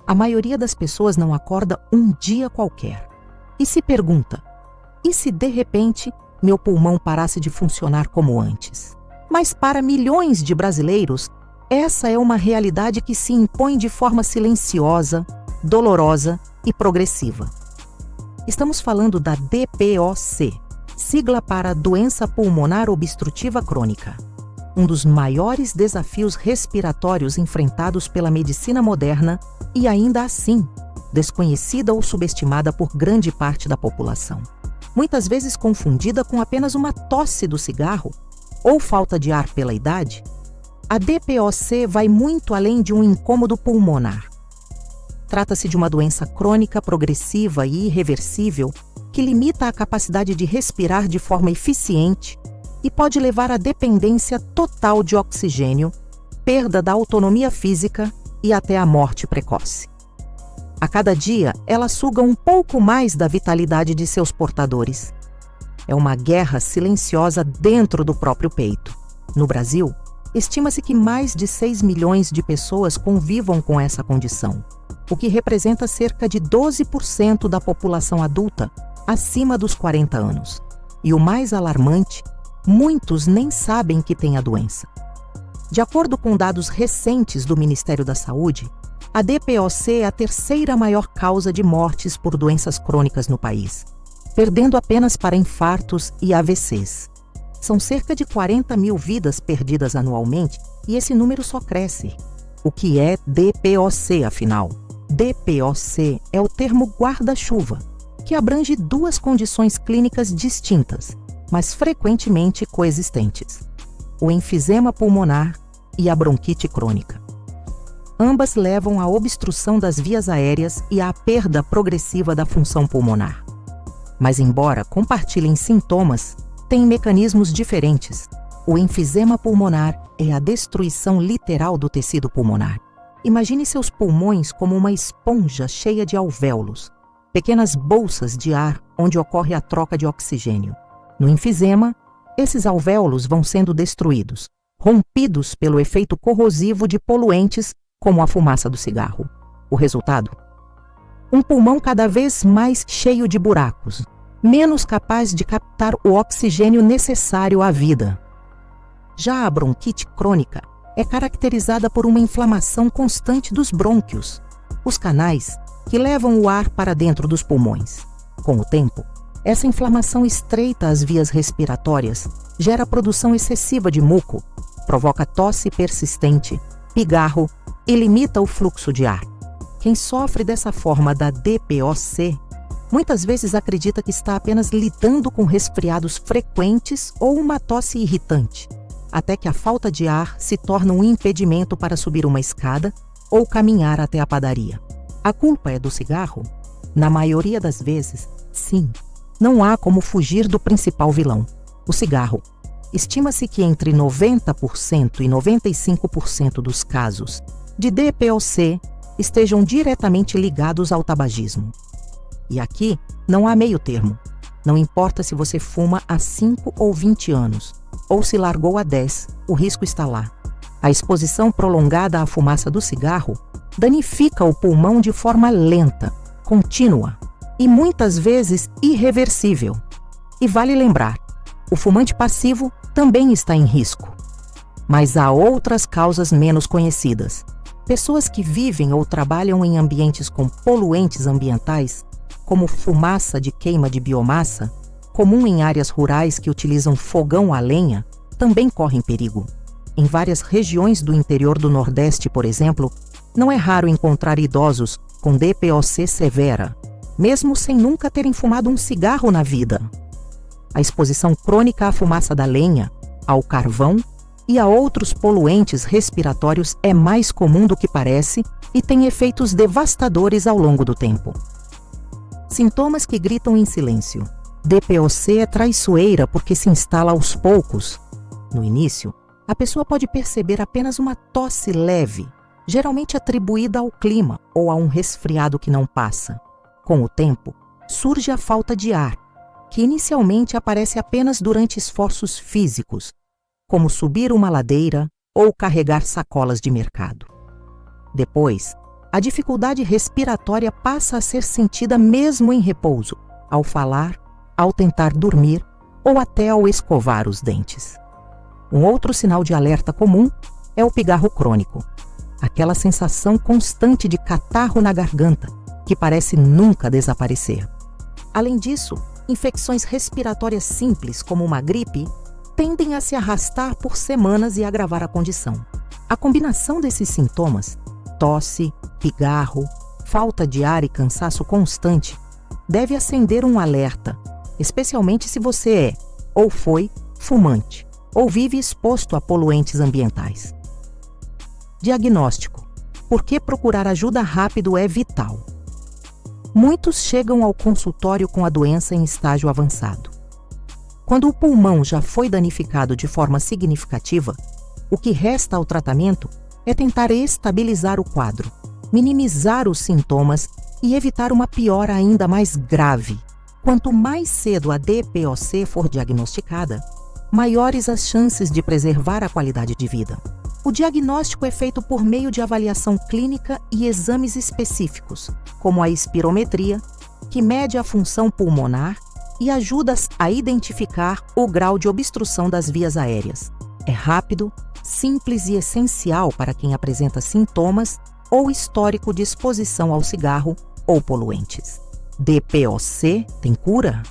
A maioria das pessoas não acorda um dia qualquer e se pergunta: e se de repente meu pulmão parasse de funcionar como antes? Mas para milhões de brasileiros, essa é uma realidade que se impõe de forma silenciosa, dolorosa e progressiva. Estamos falando da DPOC, sigla para Doença Pulmonar Obstrutiva Crônica, um dos maiores desafios respiratórios enfrentados pela medicina moderna e ainda assim desconhecida ou subestimada por grande parte da população. Muitas vezes confundida com apenas uma tosse do cigarro ou falta de ar pela idade, a DPOC vai muito além de um incômodo pulmonar. Trata-se de uma doença crônica, progressiva e irreversível que limita a capacidade de respirar de forma eficiente e pode levar à dependência total de oxigênio, perda da autonomia física e até a morte precoce. A cada dia, ela suga um pouco mais da vitalidade de seus portadores. É uma guerra silenciosa dentro do próprio peito. No Brasil, estima-se que mais de 6 milhões de pessoas convivam com essa condição, o que representa cerca de 12% da população adulta acima dos 40 anos. E o mais alarmante, muitos nem sabem que têm a doença. De acordo com dados recentes do Ministério da Saúde, a DPOC é a terceira maior causa de mortes por doenças crônicas no país, perdendo apenas para infartos e AVCs. São cerca de 40 mil vidas perdidas anualmente e esse número só cresce. O que é DPOC, afinal? DPOC é o termo guarda-chuva, que abrange duas condições clínicas distintas, mas frequentemente coexistentes: o enfisema pulmonar e a bronquite crônica. Ambas levam à obstrução das vias aéreas e à perda progressiva da função pulmonar. Mas, embora compartilhem sintomas, têm mecanismos diferentes. O enfisema pulmonar é a destruição literal do tecido pulmonar. Imagine seus pulmões como uma esponja cheia de alvéolos, pequenas bolsas de ar onde ocorre a troca de oxigênio. No enfisema, esses alvéolos vão sendo destruídos, rompidos pelo efeito corrosivo de poluentes como a fumaça do cigarro. O resultado? Um pulmão cada vez mais cheio de buracos, menos capaz de captar o oxigênio necessário à vida. Já a bronquite crônica é caracterizada por uma inflamação constante dos brônquios, os canais que levam o ar para dentro dos pulmões. Com o tempo, essa inflamação estreita as vias respiratórias, gera produção excessiva de muco, provoca tosse persistente, pigarro e limita o fluxo de ar. Quem sofre dessa forma da DPOC muitas vezes acredita que está apenas lidando com resfriados frequentes ou uma tosse irritante, até que a falta de ar se torna um impedimento para subir uma escada ou caminhar até a padaria. A culpa é do cigarro? Na maioria das vezes, sim. Não há como fugir do principal vilão, o cigarro. Estima-se que entre 90% e 95% dos casos de DPOC estejam diretamente ligados ao tabagismo. E aqui não há meio termo. Não importa se você fuma há 5 ou 20 anos, ou se largou há 10, o risco está lá. A exposição prolongada à fumaça do cigarro danifica o pulmão de forma lenta, contínua e muitas vezes irreversível. E vale lembrar, o fumante passivo também está em risco. Mas há outras causas menos conhecidas. Pessoas que vivem ou trabalham em ambientes com poluentes ambientais, como fumaça de queima de biomassa, comum em áreas rurais que utilizam fogão a lenha, também correm perigo. Em várias regiões do interior do Nordeste, por exemplo, não é raro encontrar idosos com DPOC severa, mesmo sem nunca terem fumado um cigarro na vida. A exposição crônica à fumaça da lenha, ao carvão e a outros poluentes respiratórios é mais comum do que parece e tem efeitos devastadores ao longo do tempo. Sintomas que gritam em silêncio. DPOC é traiçoeira porque se instala aos poucos. No início, a pessoa pode perceber apenas uma tosse leve, geralmente atribuída ao clima ou a um resfriado que não passa. Com o tempo, surge a falta de ar, que inicialmente aparece apenas durante esforços físicos, como subir uma ladeira ou carregar sacolas de mercado. Depois, a dificuldade respiratória passa a ser sentida mesmo em repouso, ao falar, ao tentar dormir ou até ao escovar os dentes. Um outro sinal de alerta comum é o pigarro crônico, aquela sensação constante de catarro na garganta, que parece nunca desaparecer. Além disso, infecções respiratórias simples, como uma gripe, tendem a se arrastar por semanas e agravar a condição. A combinação desses sintomas, tosse, pigarro, falta de ar e cansaço constante, deve acender um alerta, especialmente se você é, ou foi, fumante, ou vive exposto a poluentes ambientais. Diagnóstico. Por que procurar ajuda rápido é vital? Muitos chegam ao consultório com a doença em estágio avançado. Quando o pulmão já foi danificado de forma significativa, o que resta ao tratamento é tentar estabilizar o quadro, minimizar os sintomas e evitar uma piora ainda mais grave. Quanto mais cedo a DPOC for diagnosticada, maiores as chances de preservar a qualidade de vida. O diagnóstico é feito por meio de avaliação clínica e exames específicos, como a espirometria, que mede a função pulmonar e ajuda a identificar o grau de obstrução das vias aéreas. É rápido, simples e essencial para quem apresenta sintomas ou histórico de exposição ao cigarro ou poluentes. DPOC tem cura?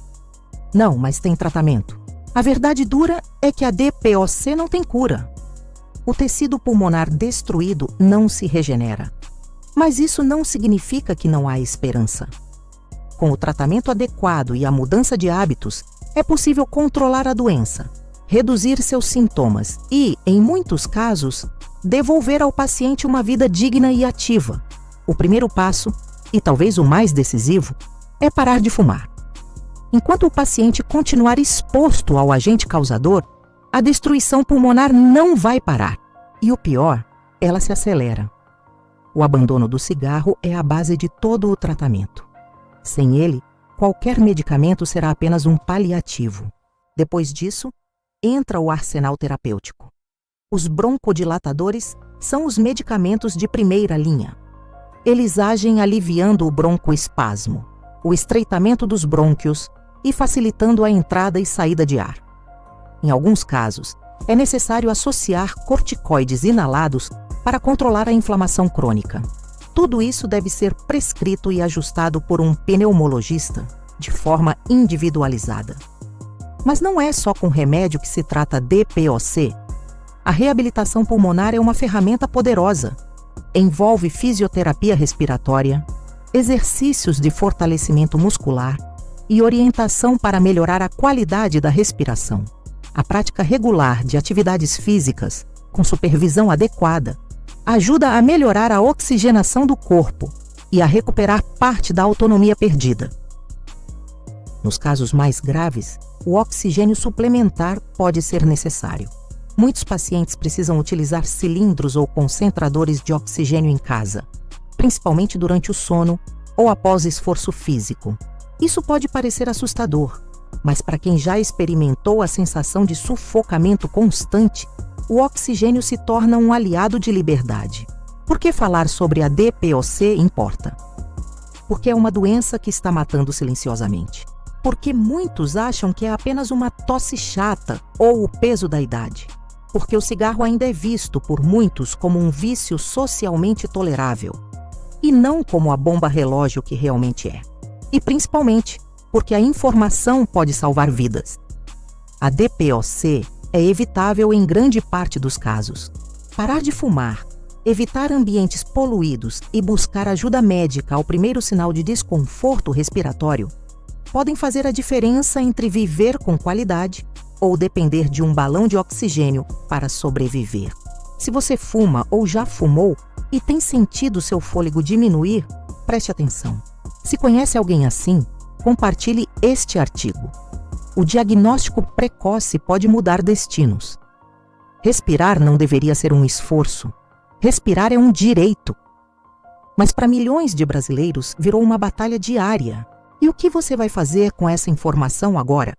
Não, mas tem tratamento. A verdade dura é que a DPOC não tem cura. O tecido pulmonar destruído não se regenera. Mas isso não significa que não há esperança. Com o tratamento adequado e a mudança de hábitos, é possível controlar a doença, reduzir seus sintomas e, em muitos casos, devolver ao paciente uma vida digna e ativa. O primeiro passo, e talvez o mais decisivo, é parar de fumar. Enquanto o paciente continuar exposto ao agente causador, a destruição pulmonar não vai parar. E o pior, ela se acelera. O abandono do cigarro é a base de todo o tratamento. Sem ele, qualquer medicamento será apenas um paliativo. Depois disso, entra o arsenal terapêutico. Os broncodilatadores são os medicamentos de primeira linha. Eles agem aliviando o broncoespasmo, o estreitamento dos brônquios e facilitando a entrada e saída de ar. Em alguns casos, é necessário associar corticoides inalados para controlar a inflamação crônica. Tudo isso deve ser prescrito e ajustado por um pneumologista de forma individualizada. Mas não é só com remédio que se trata DPOC. A reabilitação pulmonar é uma ferramenta poderosa. Envolve fisioterapia respiratória, exercícios de fortalecimento muscular e orientação para melhorar a qualidade da respiração. A prática regular de atividades físicas, com supervisão adequada, ajuda a melhorar a oxigenação do corpo e a recuperar parte da autonomia perdida. Nos casos mais graves, o oxigênio suplementar pode ser necessário. Muitos pacientes precisam utilizar cilindros ou concentradores de oxigênio em casa, principalmente durante o sono ou após esforço físico. Isso pode parecer assustador, mas para quem já experimentou a sensação de sufocamento constante, o oxigênio se torna um aliado de liberdade. Por que falar sobre a DPOC importa? Porque é uma doença que está matando silenciosamente. Porque muitos acham que é apenas uma tosse chata ou o peso da idade. Porque o cigarro ainda é visto por muitos como um vício socialmente tolerável, e não como a bomba relógio que realmente é. E principalmente porque a informação pode salvar vidas. A DPOC é evitável em grande parte dos casos. Parar de fumar, evitar ambientes poluídos e buscar ajuda médica ao primeiro sinal de desconforto respiratório podem fazer a diferença entre viver com qualidade ou depender de um balão de oxigênio para sobreviver. Se você fuma ou já fumou e tem sentido seu fôlego diminuir, preste atenção. Se conhece alguém assim, compartilhe este artigo. O diagnóstico precoce pode mudar destinos. Respirar não deveria ser um esforço. Respirar é um direito. Mas para milhões de brasileiros virou uma batalha diária. E o que você vai fazer com essa informação agora?